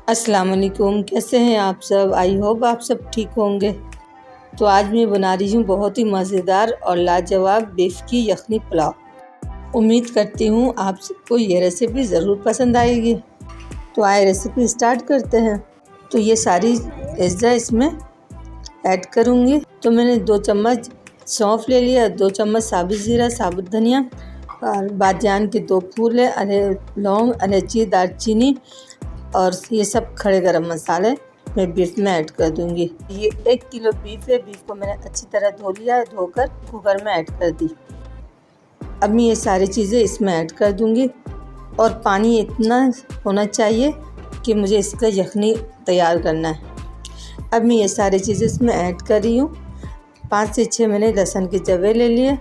अस्सलाम वालेकुम, कैसे हैं आप सब। आई होप आप सब ठीक होंगे। तो आज मैं बना रही हूँ बहुत ही मज़ेदार और लाजवाब बीफ की यखनी पुलाव। उम्मीद करती हूँ आप सबको ये रेसिपी ज़रूर पसंद आएगी। तो आए रेसिपी स्टार्ट करते हैं। तो ये सारी अज्जा इसमें ऐड करूँगी। तो मैंने 2 चम्मच सौंफ ले लिया, 2 चम्मच साबुत ज़ीरा, साबुत धनिया और बादजान के 2 फूल है, लौंग, इलायची, दालचीनी और ये सब खड़े गरम मसाले मैं बीफ में ऐड कर दूंगी। ये 1 किलो बीफ है। बीफ को मैंने अच्छी तरह धो लिया है, धोकर कुकर में ऐड कर दी। अब मैं ये सारी चीज़ें इसमें ऐड कर दूंगी और पानी इतना होना चाहिए कि मुझे इसका यखनी तैयार करना है। अब मैं ये सारी चीज़ें इसमें ऐड कर रही हूँ। 5 से 6 मैंने लहसुन के जवे ले लिए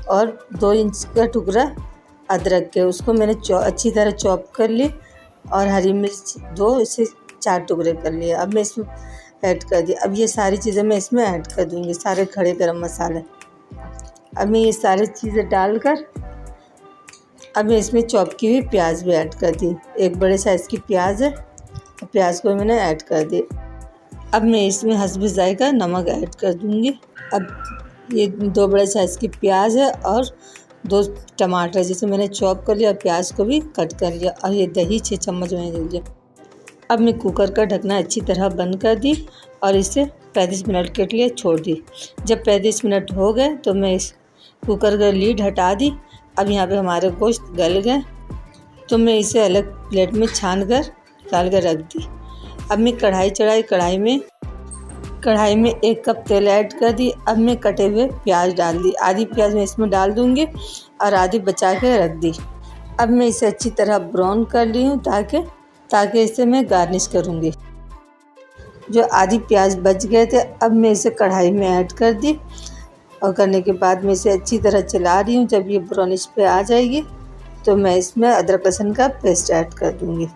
और 2 इंच का टुकड़ा अदरक के, उसको मैंने अच्छी तरह चॉप कर ली और हरी मिर्च 2 से 4 टुकड़े कर लिए। अब मैं इसमें ऐड कर दी। अब ये सारी चीज़ें मैं इसमें ऐड कर दूंगी, सारे खड़े गरम मसाले। अब मैं ये सारी चीज़ें डालकर अब मैं इसमें चॉप की हुई प्याज भी ऐड कर दी। 1 बड़े साइज़ की प्याज है, प्याज को मैंने ऐड कर दी। अब मैं इसमें हस्बे ज़ायका नमक ऐड कर दूंगी। अब ये 2 बड़े साइज़ की प्याज है और 2 टमाटर जिसे मैंने चॉप कर लिया और प्याज को भी कट कर लिया और ये दही 6 चम्मच मैंने ले लिया। अब मैं कुकर का ढकना अच्छी तरह बंद कर दी और इसे 35 मिनट के लिए छोड़ दी। जब 35 मिनट हो गए तो मैं इस कुकर का लीड हटा दी। अब यहाँ पे हमारे गोश्त गल गए तो मैं इसे अलग प्लेट में छान कर निकाल कर रख दी। अब मैं कढ़ाई चढ़ाई, कढ़ाई में 1 कप तेल ऐड कर दी। अब मैं कटे हुए प्याज डाल दी। आधी प्याज मैं इसमें डाल दूंगी और आधी बचा के रख दी। अब मैं इसे अच्छी तरह ब्राउन कर ली हूँ ताकि इसे मैं गार्निश करूँगी। जो आधी प्याज बच गए थे अब मैं इसे कढ़ाई में ऐड कर दी और करने के बाद मैं इसे अच्छी तरह चला रही हूँ। जब ये ब्राउनिश पे आ जाएगी तो मैं इसमें अदरक लहसुन का पेस्ट ऐड कर दूँगी।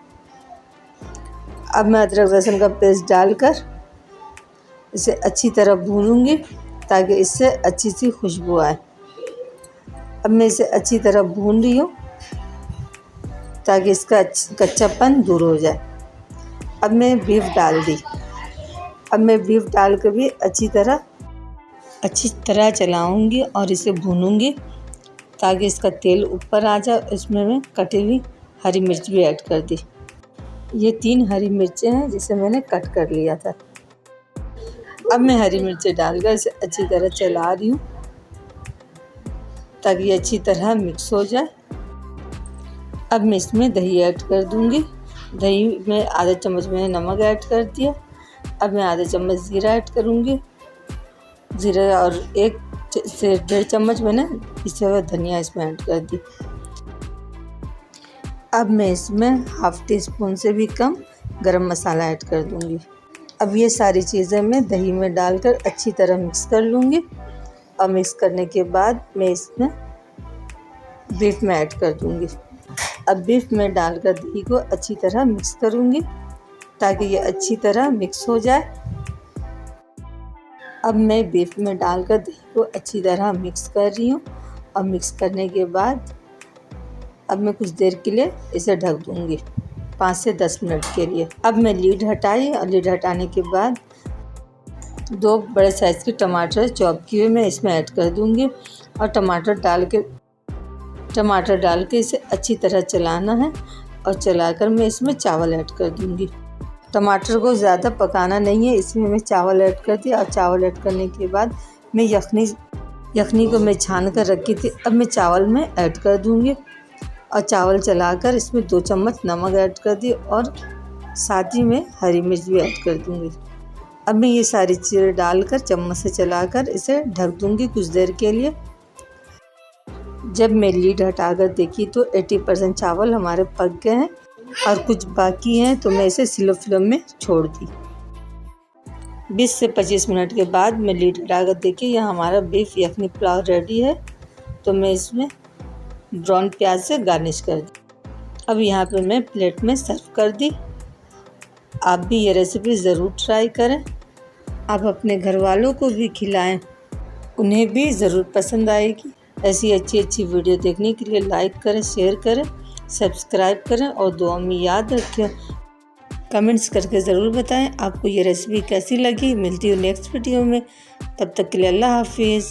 अब मैं अदरक लहसुन का पेस्ट डालकर इसे अच्छी तरह भूनूंगी ताकि इससे अच्छी सी खुशबू आए। अब मैं इसे अच्छी तरह भून रही हूँ ताकि इसका कच्चापन दूर हो जाए। अब मैं बीफ डाल दी। अब मैं बीफ डाल कर भी अच्छी तरह चलाऊंगी और इसे भूनूंगी ताकि इसका तेल ऊपर आ जाए। इसमें मैं कटी हुई हरी मिर्च भी ऐड कर दी। ये 3 हरी मिर्चें हैं जिसे मैंने कट कर लिया था। अब मैं हरी मिर्चें डालकर इसे अच्छी तरह चला रही हूँ ताकि ये अच्छी तरह मिक्स हो जाए। अब मैं इसमें दही ऐड कर दूँगी। दही में आधा चम्मच मैंने नमक ऐड कर दिया। अब मैं आधा चम्मच ज़ीरा ऐड करूँगी, ज़ीरा और 1 से 1.5 चम्मच मैंने पिसा हुआ धनिया इसमें ऐड कर दी। अब मैं इसमें ½ टीस्पून से भी कम गरम मसाला ऐड कर दूँगी। अब ये सारी चीज़ें मैं दही में डालकर अच्छी तरह मिक्स कर लूँगी और मिक्स करने के बाद मैं इसमें बीफ में ऐड कर दूँगी। अब बीफ में डालकर दही को अच्छी तरह मिक्स करूँगी ताकि ये अच्छी तरह मिक्स हो जाए। अब मैं बीफ में डालकर दही को अच्छी तरह मिक्स कर रही हूँ और मिक्स करने के बाद अब मैं कुछ देर के लिए इसे ढक दूँगी, 5 से 10 मिनट के लिए। अब मैं लीड हटाई और लीड हटाने के बाद 2 बड़े साइज़ के टमाटर चॉप किए मैं इसमें ऐड कर दूंगी और टमाटर डाल के इसे अच्छी तरह चलाना है और चलाकर मैं इसमें चावल ऐड कर दूंगी। टमाटर को ज़्यादा पकाना नहीं है, इसमें मैं चावल ऐड कर दिया और चावल ऐड करने के बाद मैं यखनी को मैं छान कर रखी थी अब मैं चावल में ऐड कर दूंगी और चावल चलाकर इसमें 2 चम्मच नमक ऐड कर दी और साथ ही में हरी मिर्च भी ऐड कर दूंगी। अब मैं ये सारी चीज़ें डालकर चम्मच से चलाकर इसे ढक दूंगी कुछ देर के लिए। जब मैं लीड हटाकर देखी तो 80% चावल हमारे पक गए हैं और कुछ बाकी हैं तो मैं इसे स्लो फ्लेम में छोड़ दी। 20 से 25 मिनट के बाद मैं लीड हटाकर देखी यह हमारा बीफ यखनी पुलाव रेडी है। तो मैं इसमें ब्राउन प्याज से गार्निश कर दी। अब यहाँ पे मैं प्लेट में सर्व कर दी। आप भी ये रेसिपी ज़रूर ट्राई करें। आप अपने घर वालों को भी खिलाएं, उन्हें भी ज़रूर पसंद आएगी। ऐसी अच्छी वीडियो देखने के लिए लाइक करें, शेयर करें, सब्सक्राइब करें और दुआ में याद रखें कमेंट्स करके ज़रूर बताएं आपको ये रेसिपी कैसी लगी। मिलती हूँ नेक्स्ट वीडियो में, तब तक के लिए अल्लाह हाफिज़।